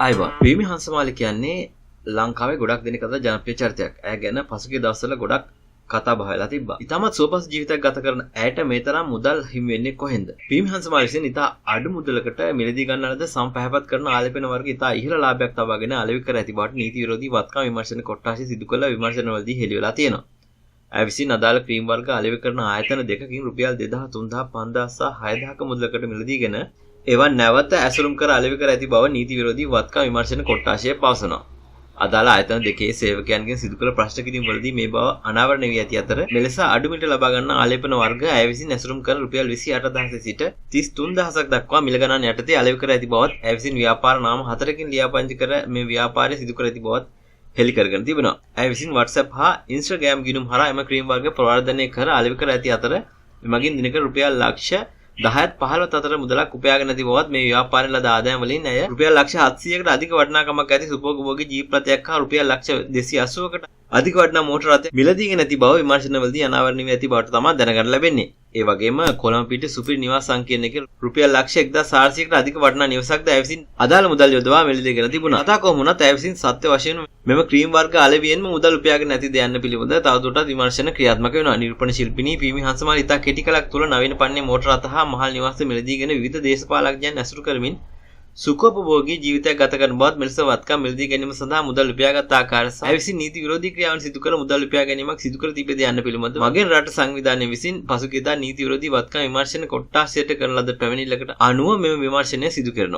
අයවා ප්‍රේමී හංසමාලි කියන්නේ ලංකාවේ ගොඩක් දෙනෙක් අතර ජනප්‍රිය චරිතයක්. ඇය ගැන පසුගිය දවස්වල ගොඩක් කතා බහ වෙලා තිබ්බා. ඉතාමත් සුවපත් ජීවිතයක් ගත කරන ඇයට මේ තරම් මුදල් හිමි වෙන්නේ කොහෙන්ද? ප්‍රේමී හංසමාලි විසින් ඉතා අඩු මුදලකට මිලදී ගන්නා ලද සම්පැහැපත් කරන ආලේපන වර්ග ඉතා ඉහළ ලාභයක් තබාගෙන අලෙවි කර ඇති බවට නීති විරෝධී වත්කම් විමර්ශන කොට්ටාශය සිදු කළ විමර්ශනවලදී හෙළි වෙලා තියෙනවා. ඇය විසින් අදාළ ක්‍රීම් වර්ග අලෙවි කරන ආයතන දෙකකින් රුපියල් 2000, 3000, 5000 සහ 6000ක මුදලකට මිලදීගෙන ඒවා නැවත ඇසුරුම් කර අලෙවි කර ඇති බව නීති විරෝධී වත්කම් විමර්ශන කොට්ටාශය පවසනවා. අදාළ ආයතන දෙකේ සේවකයන්ගෙන් සිදු කළ ප්‍රශ්න කිරීම වලදී මේ බව අනාවරණය වී ඇති අතර මෙලෙස අඩු මිලට ලබා ගන්න ආලේපන වර්ග ඇය විසින් ඇසුරුම් කර රුපියල් 28000 සිට 33000ක් දක්වා මිල ගණන් යටතේ අලෙවි කර ඇති බවත් ඇය විසින් ව්‍යාපාර නාම 4කින් ලියාපදිංචි කර මේ ව්‍යාපාරය සිදු කර ඇති බවත් හෙළි කරගෙන තිබෙනවා. ඇය විසින් WhatsApp හා Instagram ගිණුම් හරහා එම ක්‍රීම් වර්ග ප්‍රවර්ධනය කර අලෙවි කර ඇති අතර එමගින් දිනක රුපියල් ලක්ෂ 10ත් 15ත් අතර මුදලක් උපයාගෙන ඇති බවත් මේ ව්‍යාපාරයෙන් ලද ආදායම් වලින් ඇය රුපියල් ලක්ෂ 700කට අධික වටිනාකමක් ඇති සුභෝගී ජීප් රථයක් හා රුපියල් ලක්ෂ 280කට අධික වටිනා මෝටර රථයක් මිලදීගෙන ඇති බව විමර්ශනවලදී අනාවරණය වී ඇති බවට තමයි දැනගන්න ලැබෙන්නේ. ඒ වගේම කොළඹ පිට සුපිරි නිවාස සංකීර්ණයක රුපියල් ලක්ෂ 1400කට අධික වටිනා නිවසක්ද ඇය විසින් අදාළ මුදල් යොදවා මිලදීගෙන තිබුණා. අතා කොහොම වුණත් ඇය විසින් සත්‍ය වශයෙන්ම මෙම ක්‍රීම් වර්ග අලෙවියෙන්ම මුදල් උපයාගෙන නැතිද යන්න පිළිබඳව තවදුරටත් විමර්ශන ක්‍රියාත්මක වෙනවා. නිරූපණ ශිල්පිනී ප්‍රේමී හංසමාලි ඉතා කෙටි කලක් තුළ නවීන පන්නේ මෝටර රථ හා මහල් නිවාස මිලදීගෙන විවිධ දේශපාලකයන් ඇසුරු කරමින් සුඛෝපභෝගී ජීවිතයක් ගත කරන බවත් මෙලෙස වත්කම් මිලදී ගැනීම සඳහා මුදල් උපයාගත් ආකාරය සහ විසින් නීති විරෝධී ක්‍රියාවන් සිදු කර මුදල් උපයා ගැනීමක් සිදු කර තිබෙද යන්න පිළිබඳව මගෙන් රට සංවිධානය විසින් පසුගියදා නීති විරෝධී වත්කම් විමර්ශන කොට්ටාශයට කරන ලද පැමිණිල්ලකට අනුව මෙම විමර්ශනය සිදු කරනවා.